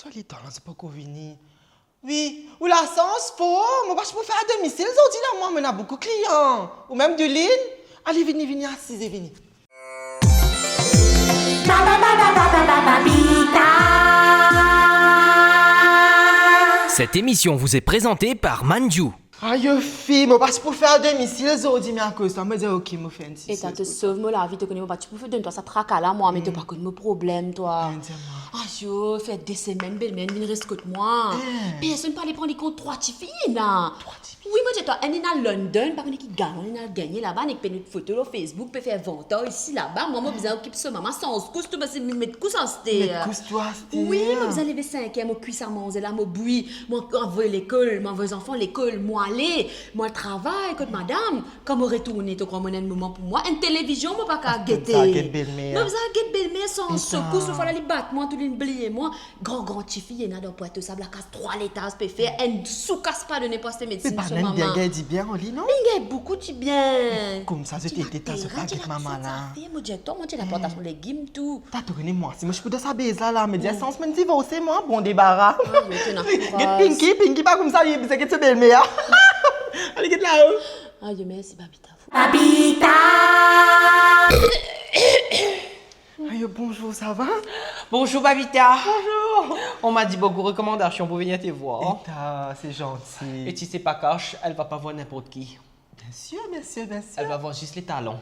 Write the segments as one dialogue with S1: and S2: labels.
S1: Solitaire, c'est pas qu'on vient. Oui, ou la sens faux. Moi, je peux faire à domicile. Aujourd'hui, là, moi, on a beaucoup de clients. Ou même de ligne. Allez, venez, assisez, venez.
S2: Cette émission vous est présentée par Manju.
S1: Aïe, fille, moi, je peux faire à domicile. Aujourd'hui, mais à cause de ça, je me dis, ok, je fais un petit.
S3: Et ça te sauve, moi, la vie, tu connais, tu peux faire de toi, ça traque là, moi, mais tu pas connu mon problème, toi. Aïe, yo, fait des semaines, belle-mère, viens rester contre moi. Personne ne peut aller prendre les comptes 3 petits filles, là. 3 petits filles. Oui, moi, je dis, toi, on est à London, par contre, qui gagne, on est à gagner là-bas, on est une photo sur Facebook, peut faire 20 ans ici, là-bas. Moi, je besoin d'occuper ça, maman, sans couche, tu vas mettre couche en sté.
S1: Mais couche-toi, sté.
S3: Oui, moi, besoin lever 5 ans, moi, cuisse à manger, là, moi, bouillie, moi, envoyer l'école, moi, envoyer les enfants l'école, moi, aller, moi, travail, écoute, madame, comme on retourne, tu crois, mon un moment pour moi, une télévision, moi, pas qu'à guetter. Moi, besoin de belle-mère, sans secousse, il faut aller battre, moi, tout l'oublier, moi, grand petit fille, il y en a dans Poitou, ça, la casse 3 l'étage, peut faire, elle sous-casse pas de n'importe quelle médecine,
S1: sur maman. Mais pas dit bien, on lit, non?
S3: Mais il y a beaucoup de bien.
S1: Comme ça, c'était état, c'est pas avec maman, là.
S3: Moi, j'ai la plantation légumes, tout.
S1: T'as tourné, moi, si moi, je peux de sa baise, là, mais dis, sans me divorcer, moi, bon débarras. Pinky, pas comme ça, il c'est que c'est belle-mère. Allez, get là-haut.
S3: Aïe, merci, Babita.
S1: Aïe, bonjour, ça va?
S4: Bonjour Babita.
S1: Bonjour.
S4: On m'a dit beaucoup de recommandations pour venir te voir.
S1: C'est gentil.
S4: Et tu sais pas cache, elle va pas voir n'importe qui.
S1: Bien sûr.
S4: Elle va voir juste les talons.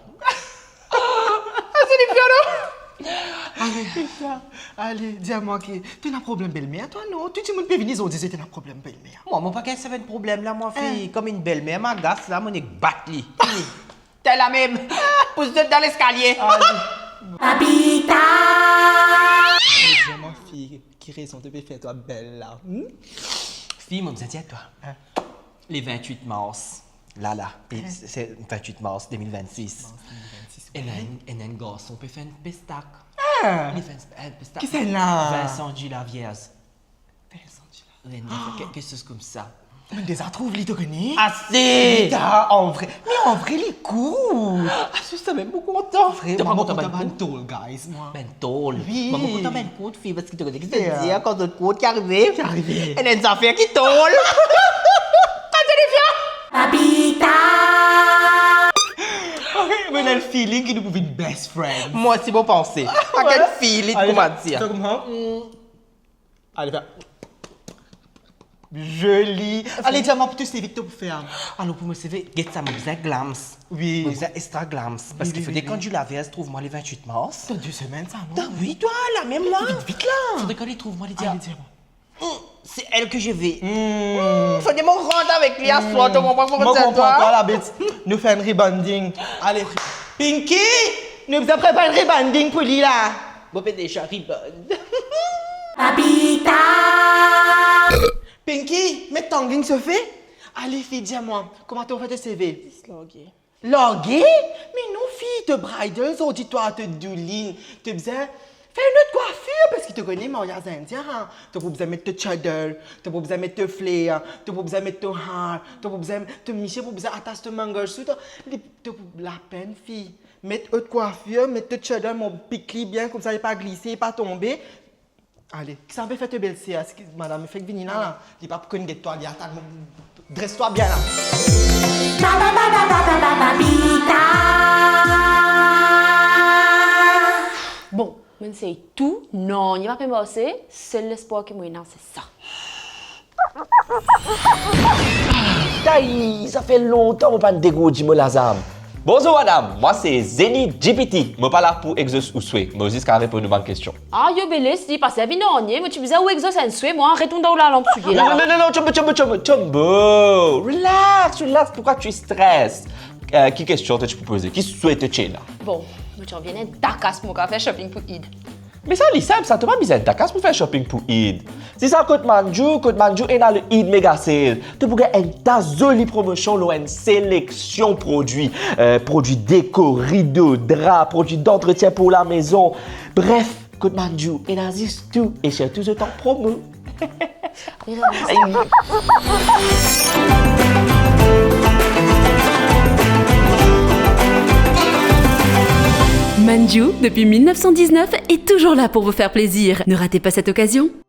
S1: Allez, dis-moi que tu as un problème belle-mère, toi, non? Tu peux venir aujourd'hui si tu as un problème belle-mère.
S4: Moi, pas qu'elle ça va un problème là, moi, fille. Comme une belle-mère, ma gasse là, mon est battue. T'es la même. Pousse-toi dans l'escalier.
S1: Dis-moi, fille, qui raison de faire toi belle là?
S4: Fille, moi, je dis à toi. Les 28 mars. Là. C'est 28 mars 2026. Elle a un garçon peut faire une pestac.
S1: Qui c'est là?
S4: Vincent Dulavierge. Quelque chose comme ça.
S1: Mais déjà trouve les connais?
S4: Assez!
S1: En vrai, il est cool.
S4: Je suis même beaucoup content.
S1: Vraiment, t'as un tall, guys, moi.
S4: Ben tôle.
S1: Oui.
S4: Maman content ben cool fille parce que tu connais que c'est dire quand notre côte qui est arrivé. Elle a une affaire qui tôle.
S1: Mais elle a le feeling qu'il nous pouvait une best friend.
S4: Moi c'est bon penser. À quel feeling comment dire?
S1: Allez, viens. Joli. Allez, dis-moi pour te servir pour faire.
S4: Alors pour me servir, get ça, moi besoin glams.
S1: Oui.
S4: Moi besoin extra glams. Parce qu'il faudrait quand tu la verses, trouve-moi les 28 mars.
S1: T'as 2 semaines, ça, non?
S4: Oui, toi, la même là.
S1: Vite là.
S4: Faudrait qu'on les trouve, moi les dire.
S1: Allez, dis-moi.
S4: C'est elle que je vais. Faudrait me rendre avec lui à soir, tu comprends
S1: Moi, je comprends pas la bête. Nous faisons un rebanding. Allez, Pinky, nous avons préparé un rebanding pour lui là.
S4: Bon, ben déjà, riband.
S1: Pinky, mais ton se fait? Allez, fille, dis-moi, comment tu fait tes CV?
S3: Slogué.
S1: Logué? Mais non, fille, te bridal, auditoire, te douline, te besoin. Fais une autre coiffure, parce que tu connais mariage indien. Hein? Tu n'as pas besoin de mettre te cheddar, tu n'as pas besoin de mettre te flair, tu n'as pas besoin de mettre te hair, tu n'as pas besoin de micher, pour besoin d'attacher te mangalsou. Tu la peine, fille. Mettre autre coiffure, mettre te cheddar, mon piquet bien, comme ça, il ne pas glisser, il pas tomber. Allez, qui s'en fait faire te belle c'est, madame, fait que venir là, il n'est pas pour connaître toi, dresse-toi bien là.
S3: Bon, je sais tout. Non, il n'y a pas pensé. Seul l'espoir que moi, non, c'est ça.
S5: Ça fait longtemps que je ne pas dégoûté la zame. Bonjour madame, moi c'est Zeni GPT. Je ne pas là pour exaucer ou souhait, mais juste pour répondre à une question.
S3: Ah, yo, belle, si, parce que la vie non, mais tu me disais où exaucer un souhait, moi, retourne dans la lampe, tu
S5: Non, Chombo. Relax, pourquoi tu stresses? Quelle question tu peux poser? Qui souhaite tu là?
S3: Bon, tu reviens ta casse pour faire shopping pour Id.
S5: Mais ça, c'est simple, ça te pas besoin de ta casse pour faire shopping pour Eid. Si ça coûte Manju est dans le Eid Mega Sale. Tu peux avoir une jolie promotion, une sélection de produits. Produits déco, rideaux, draps, produits d'entretien pour la maison. Bref, coûte Manju est dans tout et surtout je t'en promo.
S6: Manju, depuis 1919, est toujours là pour vous faire plaisir. Ne ratez pas cette occasion.